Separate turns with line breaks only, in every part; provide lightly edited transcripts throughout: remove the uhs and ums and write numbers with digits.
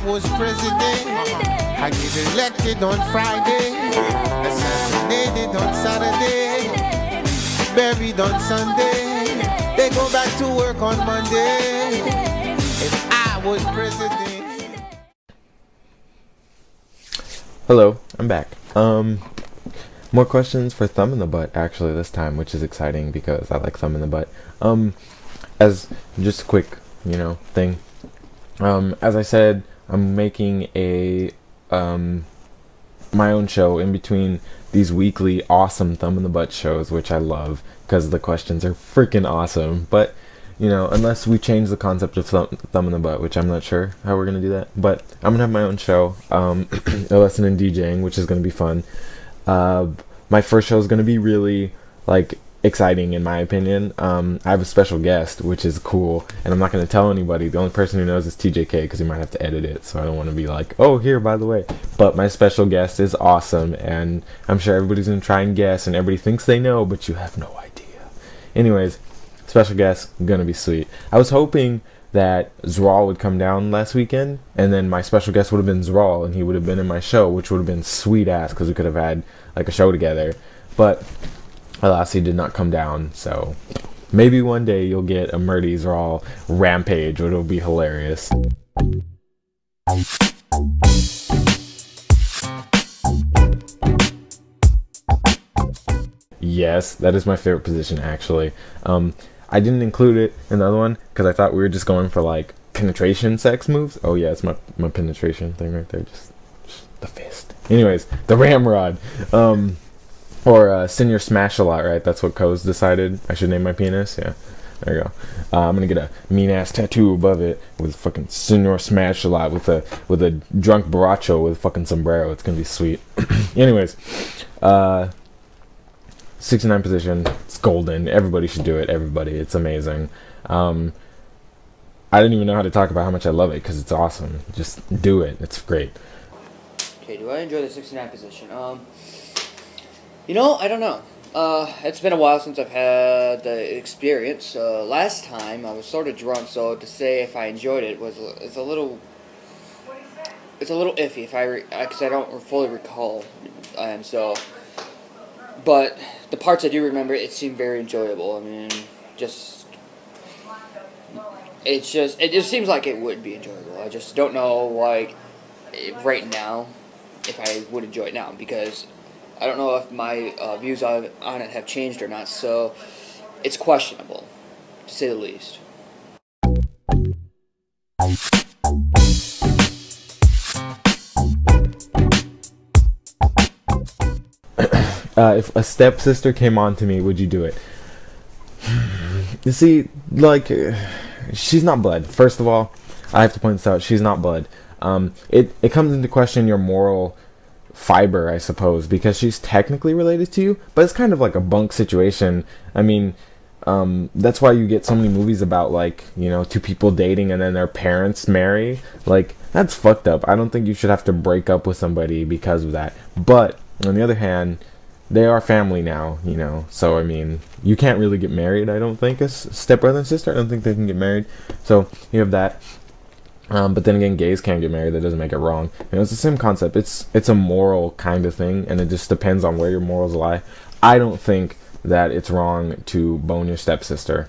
was president, I get elected on Friday, assassinated on Saturday, buried on Sunday. They go back to work on Monday. If I was president.
Hello, I'm back. More questions for Thumb in the Butt actually this time, which is exciting because I like Thumb in the Butt. As just a quick, thing. As I said, I'm making a my own show in between these weekly awesome Thumb in the Butt shows, which I love because the questions are freaking awesome. But unless we change the concept of thumb in the butt, which I'm not sure how we're gonna do that. But I'm gonna have my own show, a lesson in DJing, which is gonna be fun. My first show is gonna be really exciting in my opinion. I have a special guest, which is cool, and I'm not going to tell anybody. The only person who knows is TJK because he might have to edit it, so I don't want to be like, oh, here, by the way. But my special guest is awesome, and I'm sure everybody's going to try and guess, and everybody thinks they know, but you have no idea. Anyways, special guest, going to be sweet. I was hoping that Zral would come down last weekend, and then my special guest would have been Zral, and he would have been in my show, which would have been sweet ass because we could have had a show together. But alas, he did not come down, so maybe one day you'll get a Murdy's Raw rampage, which will be hilarious. Yes, that is my favorite position, actually. I didn't include it in the other one, because I thought we were just going for, penetration sex moves. Oh, yeah, it's my penetration thing right there, just the fist. Anyways, the ramrod. Or Senior Smash a Lot, right? That's what Coase decided I should name my penis. Yeah, there you go. I'm gonna get a mean ass tattoo above it with fucking Senior Smash a Lot with a drunk borracho with fucking sombrero. It's gonna be sweet. Anyways, 69 position. It's golden. Everybody should do it. Everybody, it's amazing. I didn't even know how to talk about how much I love it because it's awesome. Just do it. It's great.
Okay, do I enjoy the 69 position? I don't know. It's been a while since I've had the experience. Last time I was sort of drunk, so to say if I enjoyed it it's a little iffy because I don't fully recall. But the parts I do remember, it seemed very enjoyable. I mean, it just seems like it would be enjoyable. I just don't know right now if I would enjoy it now because I don't know if my views on it have changed or not, so it's questionable, to say the least.
If a stepsister came on to me, would you do it? You see, she's not blood. First of all, I have to point this out. She's not blood. It comes into question your moral fiber, I suppose, because she's technically related to you, but it's kind of like a bunk situation. I mean, that's why you get so many movies about two people dating and then their parents marry. That's fucked up. I don't think you should have to break up with somebody because of that. But on the other hand, they are family now, so I mean, you can't really get married, I don't think, as stepbrother and sister. I don't think they can get married, so you have that. But then again, gays can't get married. That doesn't make it wrong. It's the same concept. It's a moral kind of thing, and it just depends on where your morals lie. I don't think that it's wrong to bone your stepsister.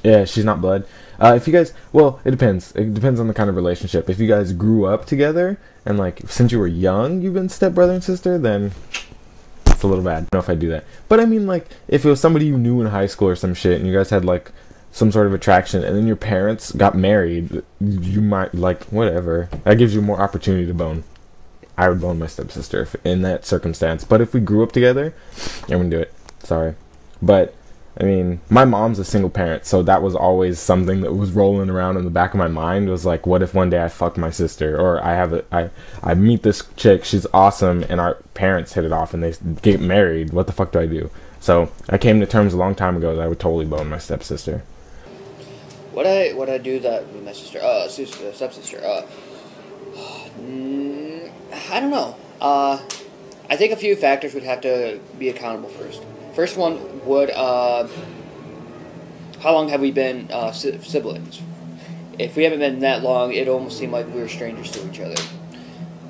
Yeah, she's not blood. If you guys, well, it depends. It depends on the kind of relationship. If you guys grew up together and since you were young, you've been stepbrother and sister, then it's a little bad. I don't know if I do that. But I mean, if it was somebody you knew in high school or some shit, and you guys had some sort of attraction, and then your parents got married, you might whatever. That gives you more opportunity to bone. I would bone my stepsister in that circumstance. But if we grew up together, I wouldn't do it. Sorry. But I mean, my mom's a single parent, so that was always something that was rolling around in the back of my mind. Was what if one day I fuck my sister, or I meet this chick, she's awesome, and our parents hit it off and they get married. What the fuck do I do? So I came to terms a long time ago that I would totally bone my stepsister.
Would I do that with my stepsister? I don't know. I think a few factors would have to be accountable first. First one would, how long have we been siblings? if we haven't been that long, it almost seemed like we were strangers to each other.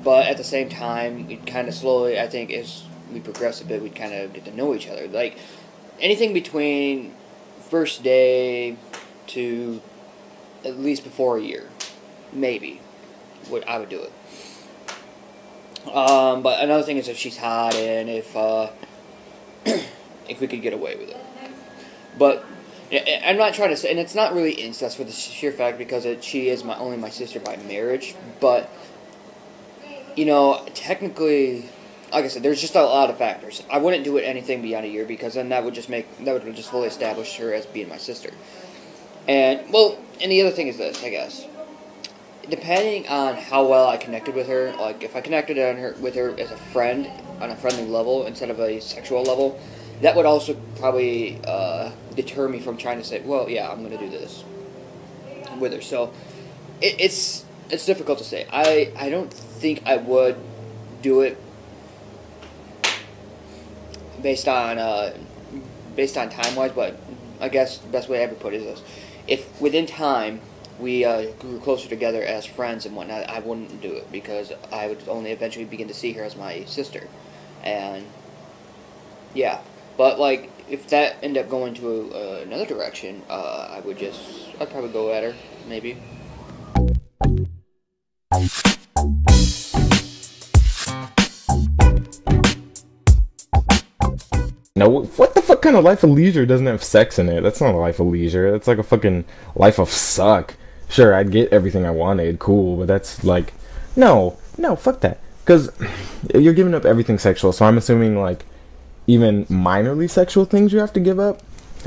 But at the same time, we kind of slowly, I think, as we progress a bit, we kind of get to know each other. Like, anything between first day to at least before a year, maybe, I would do it. But another thing is if she's hot and if we could get away with it. But I'm not trying to say, and it's not really incest for the sheer fact because she is only my sister by marriage. But you know, technically, like I said, there's just a lot of factors. I wouldn't do it anything beyond a year because then that would just fully establish her as being my sister. And well, and the other thing is this, I guess. Depending on how well I connected with her, like if I connected with her as a friend on a friendly level instead of a sexual level, that would also probably deter me from trying to say, well, yeah, I'm going to do this with her. So it's difficult to say. I don't think I would do it based on time wise, but I guess the best way I ever put it is this: if within time we grew closer together as friends and whatnot, I wouldn't do it because I would only eventually begin to see her as my sister, and yeah. But like, if that ended up going to another direction, I'd probably go at her, maybe.
Now, what the fuck kind of life of leisure doesn't have sex in it? That's not a life of leisure. That's like a fucking life of suck. Sure, I'd get everything I wanted, cool, but that's like, no, fuck that. Because you're giving up everything sexual, so I'm assuming like even minorly sexual things you have to give up.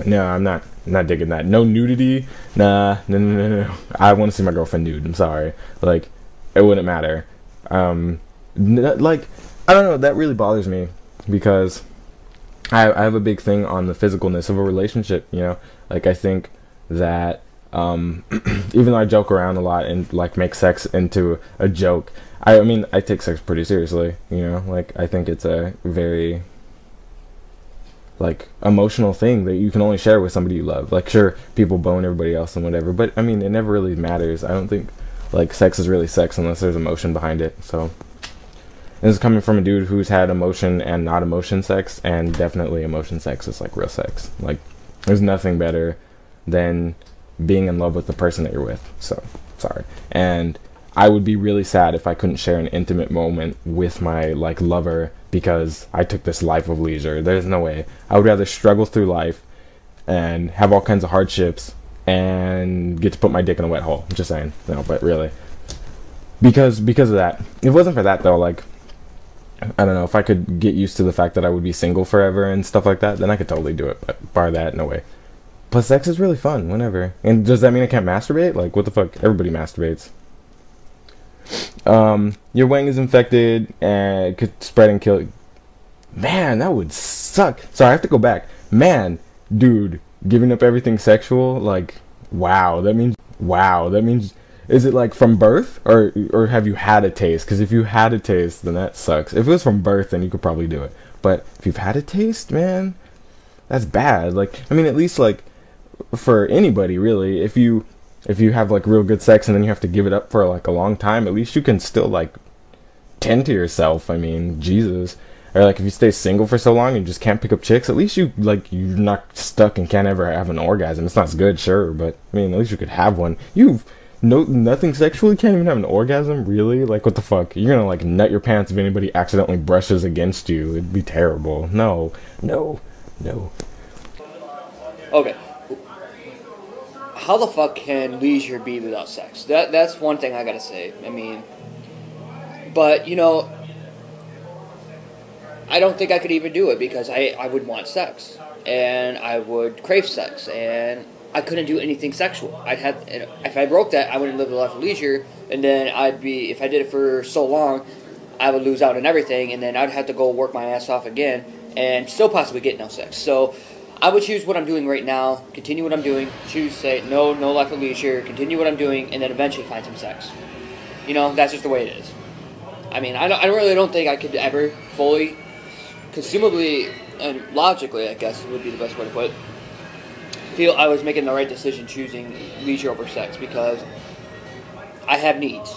No, I'm not digging that. No nudity. Nah, no. I want to see my girlfriend nude. I'm sorry. Like, it wouldn't matter. Like, I don't know. That really bothers me because I have a big thing on the physicalness of a relationship. You know, like I think that even though I joke around a lot and like make sex into a joke, I mean I take sex pretty seriously. You know, like I think it's a very like emotional thing that you can only share with somebody you love. Like sure, people bone everybody else and whatever, but I mean it never really matters. I don't think like sex is really sex unless there's emotion behind it. So this is coming from a dude who's had emotion and not emotion sex, and definitely emotion sex is like real sex. Like there's nothing better than being in love with the person that you're with. So sorry. And I would be really sad if I couldn't share an intimate moment with my like lover because I took this life of leisure. There's no way. I would rather struggle through life and have all kinds of hardships and get to put my dick in a wet hole. I'm just saying. No, but really. Because of that. If it wasn't for that though, like I don't know, if I could get used to the fact that I would be single forever and stuff like that, then I could totally do it. But bar that, no way. Plus sex is really fun whenever. And does that mean I can't masturbate? Like what the fuck? Everybody masturbates. Your wang is infected and could spread and kill. Man, that would suck. Sorry, I have to go back. Man, dude, giving up everything sexual, like, wow, that means, is it like from birth or have you had a taste? Because if you had a taste, then that sucks. If it was from birth, then you could probably do it. But if you've had a taste, man, that's bad. Like, I mean, at least like for anybody really, if you have like real good sex and then you have to give it up for like a long time, at least you can still like tend to yourself. I mean, Jesus. Or like if you stay single for so long and just can't pick up chicks, at least you're not stuck and can't ever have an orgasm. It's not as good, sure, but I mean, at least you could have one. Nothing sexual, you can't even have an orgasm, really? Like, what the fuck? You're gonna like nut your pants if anybody accidentally brushes against you. It'd be terrible. No.
Okay. How the fuck can leisure be without sex? That's one thing I gotta say. I mean, but you know, I don't think I could even do it because I would want sex and I would crave sex and I couldn't do anything sexual. If I broke that, I wouldn't live a life of leisure, and then if I did it for so long, I would lose out on everything, and then I'd have to go work my ass off again and still possibly get no sex. So I would choose what I'm doing right now, continue what I'm doing, say no life of leisure, continue what I'm doing, and then eventually find some sex. You know, that's just the way it is. I mean, I really don't think I could ever fully, consumably, and logically, I guess would be the best way to put it, feel I was making the right decision choosing leisure over sex, because I have needs.